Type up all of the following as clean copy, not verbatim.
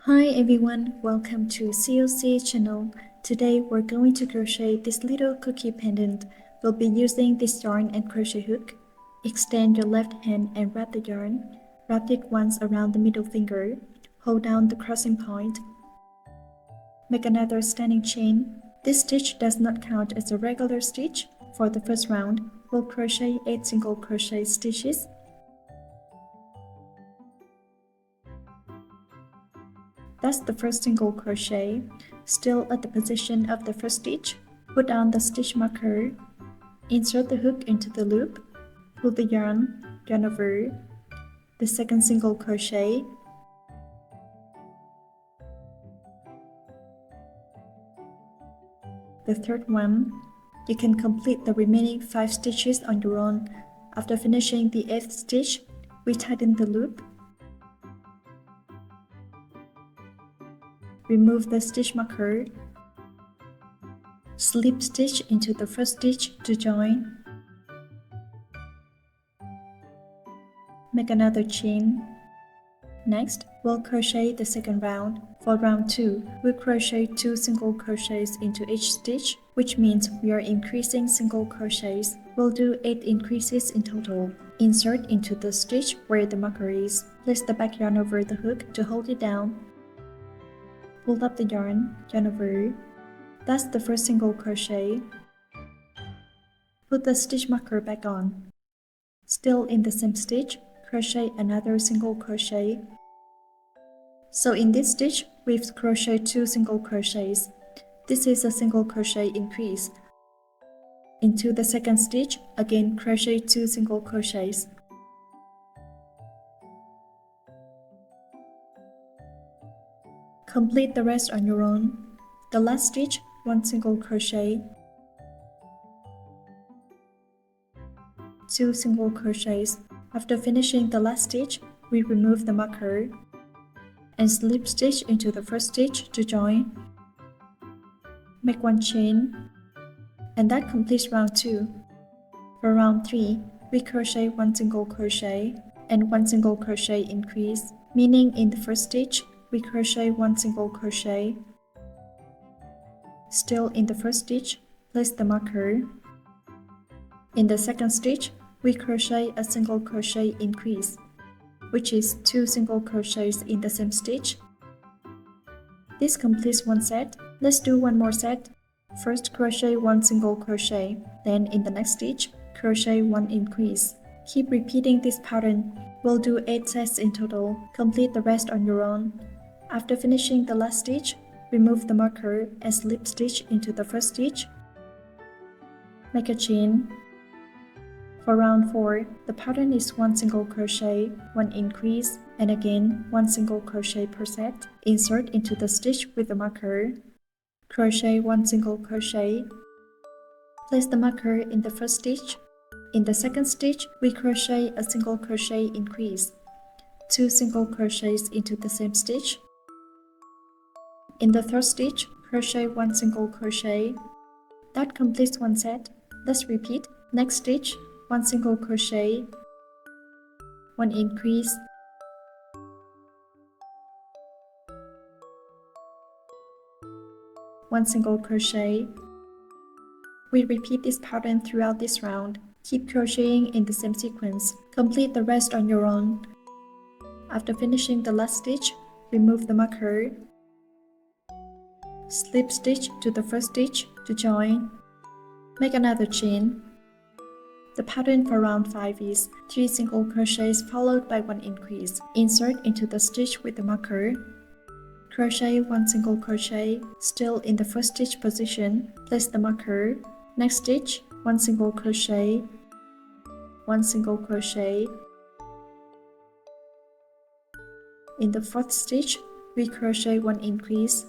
Hi everyone, welcome to COC channel. Today we're going to crochet this little cookie pendant. We'll be using this yarn and crochet hook. Extend your left hand and wrap the yarn. Wrap it once around the middle finger. Hold down the crossing point. Make another standing chain. This stitch does not count as a regular stitch. For the first round, we'll crochet 8 single crochet stitches. That's the first single crochet. Still at the position of the first stitch, put on the stitch marker, insert the hook into the loop, pull the yarn over, the second single crochet, the third one. You can complete the remaining 5 stitches on your own. After finishing the 8th stitch, we tighten the loop. Remove the stitch marker, slip stitch into the first stitch to join, make another chain. Next, we'll crochet the second round. For round 2, we'll crochet 2 single crochets into each stitch, which means we are increasing single crochets. We'll do 8 increases in total. Insert into the stitch where the marker is. Place the back yarn over the hook to hold it down. Pull up the yarn over. That's the first single crochet. Put the stitch marker back on. Still in the same stitch, crochet another single crochet. So in this stitch, we've crocheted 2 single crochets. This is a single crochet increase. Into the second stitch, again crochet 2 single crochets. Complete the rest on your own. The last stitch, 1 single crochet, 2 single crochets. After finishing the last stitch, we remove the marker and slip stitch into the first stitch to join. Make 1 chain, and that completes round 2. For round 3, we crochet 1 single crochet and 1 single crochet increase, meaning in the first stitch, we crochet 1 single crochet. Still in the first stitch, place the marker. In the second stitch, we crochet a single crochet increase, which is 2 single crochets in the same stitch. This completes one set. Let's do one more set. First crochet 1 single crochet, then in the next stitch, crochet 1 increase. Keep repeating this pattern. We'll do 8 sets in total. Complete the rest on your own. After finishing the last stitch, remove the marker and slip stitch into the first stitch. Make a chain. For round 4, the pattern is 1 single crochet, 1 increase, and again 1 single crochet per set. Insert into the stitch with the marker. Crochet 1 single crochet. Place the marker in the first stitch. In the second stitch, we crochet a single crochet increase, 2 single crochets into the same stitch. In the third stitch, crochet 1 single crochet. That completes one set. Let's repeat. Next stitch, 1 single crochet, 1 increase, 1 single crochet. We repeat this pattern throughout this round. Keep crocheting in the same sequence. Complete the rest on your own. After finishing the last stitch, remove the marker. Slip stitch to the first stitch to join. Make another chain. The pattern for round 5 is 3 single crochets followed by 1 increase. Insert into the stitch with the marker. Crochet 1 single crochet, still in the first stitch position. Place the marker. Next stitch, 1 single crochet, 1 single crochet. In the fourth stitch, we crochet 1 increase,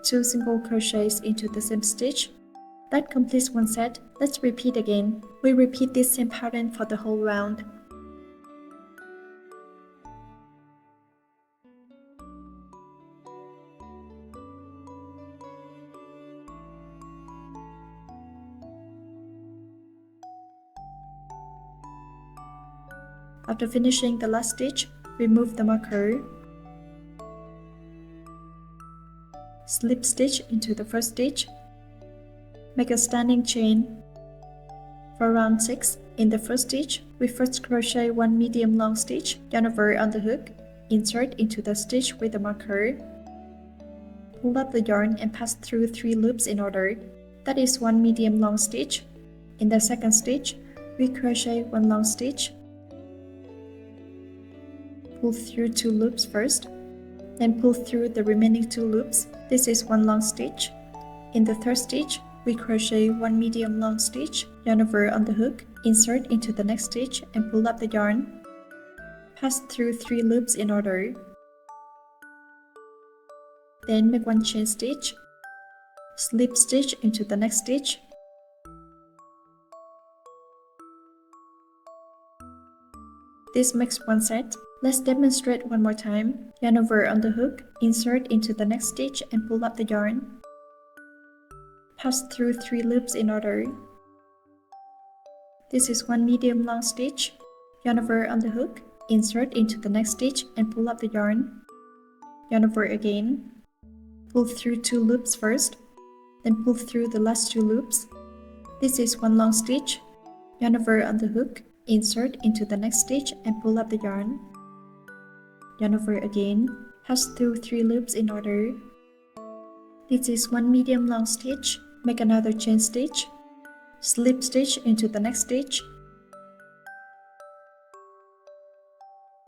2 single crochets into the same stitch. That completes one set. Let's repeat again. We repeat this same pattern for the whole round. After finishing the last stitch, remove the marker. slip stitch into the first stitch, make a standing chain. For round 6, in the first stitch, we first crochet 1 medium long stitch, yarn over on the hook, insert into the stitch with the marker, pull up the yarn and pass through 3 loops in order. That is 1 medium long stitch. In the second stitch, we crochet 1 long stitch, pull through 2 loops first, then pull through the remaining 2 loops. This is 1 long stitch. In the third stitch, we crochet 1 medium long stitch, yarn over on the hook, insert into the next stitch and pull up the yarn. Pass through 3 loops in order. Then make 1 chain stitch, slip stitch into the next stitch, this makes 1 set. Let's demonstrate one more time. Yarn over on the hook, insert into the next stitch and pull up the yarn. Pass through 3 loops in order. This is 1 medium long stitch. Yarn over on the hook, insert into the next stitch and pull up the yarn. Yarn over again. Pull through 2 loops first, then pull through the last 2 loops. This is 1 long stitch. Yarn over on the hook, insert into the next stitch and pull up the yarn. Yarn over again, pass through 3 loops in order. This is 1 medium long stitch, make another chain stitch, slip stitch into the next stitch.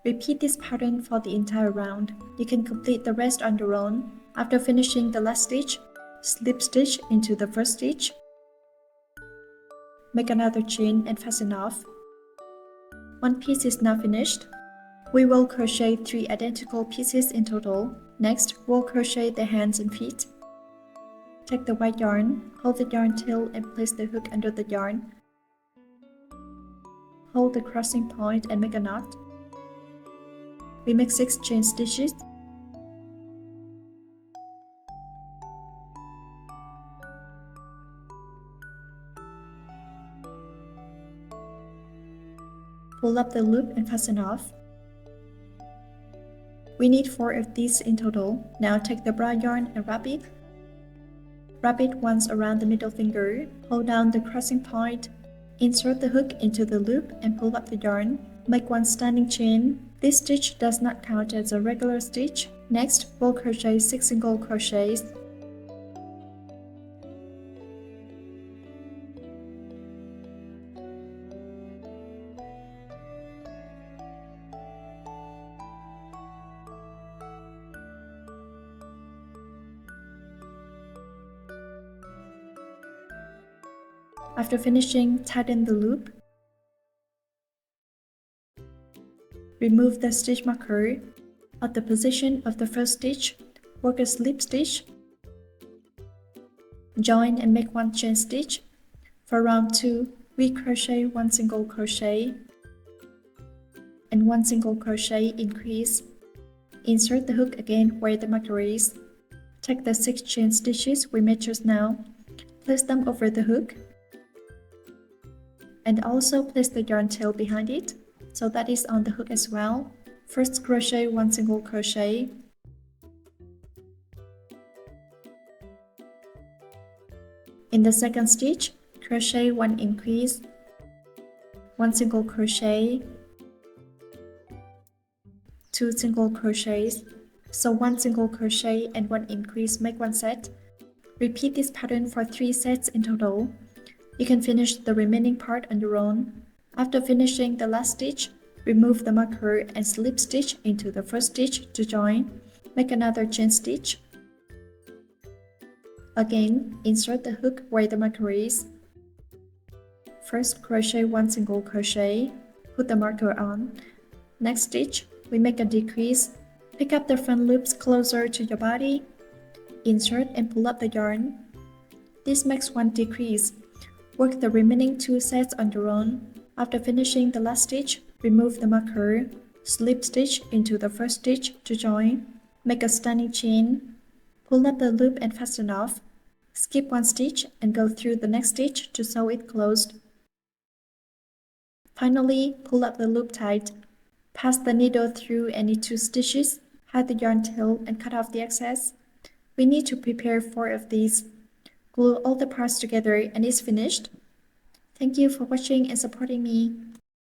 Repeat this pattern for the entire round. You can complete the rest on your own. After finishing the last stitch, slip stitch into the first stitch, make another chain and fasten off. One piece is now finished. We will crochet 3 identical pieces in total. Next, we'll crochet the hands and feet. Take the white yarn, hold the yarn tail and place the hook under the yarn. Hold the crossing point and make a knot. We make 6 chain stitches. Pull up the loop and fasten off. We need 4 of these in total. Now take the bra yarn and wrap it. Wrap it once around the middle finger. Hold down the crossing point. Insert the hook into the loop and pull up the yarn. Make 1 standing chain. This stitch does not count as a regular stitch. Next, we'll crochet 6 single crochets. After finishing, tighten the loop. Remove the stitch marker. At the position of the first stitch, work a slip stitch. Join and make 1 chain stitch. For round 2, we crochet 1 single crochet and 1 single crochet increase. Insert the hook again where the marker is. Take the 6 chain stitches we made just now, place them over the hook, and also place the yarn tail behind it, so that is on the hook as well. First crochet 1 single crochet. In the second stitch, crochet 1 increase, 1 single crochet, 2 single crochets. So 1 single crochet and 1 increase make 1 set. Repeat this pattern for 3 sets in total. You can finish the remaining part on your own. After finishing the last stitch, remove the marker and slip stitch into the first stitch to join. Make another chain stitch. Again, insert the hook where the marker is. First crochet 1 single crochet, put the marker on. Next stitch, we make a decrease. Pick up the front loops closer to your body. Insert and pull up the yarn. This makes 1 decrease. Work the remaining 2 sets on your own. After finishing the last stitch, remove the marker, slip stitch into the first stitch to join. Make a standing chain. Pull up the loop and fasten off. Skip 1 stitch and go through the next stitch to sew it closed. Finally, pull up the loop tight. Pass the needle through any 2 stitches, hide the yarn tail and cut off the excess. We need to prepare 4 of these. Glue all the parts together and it's finished. Thank you for watching and supporting me.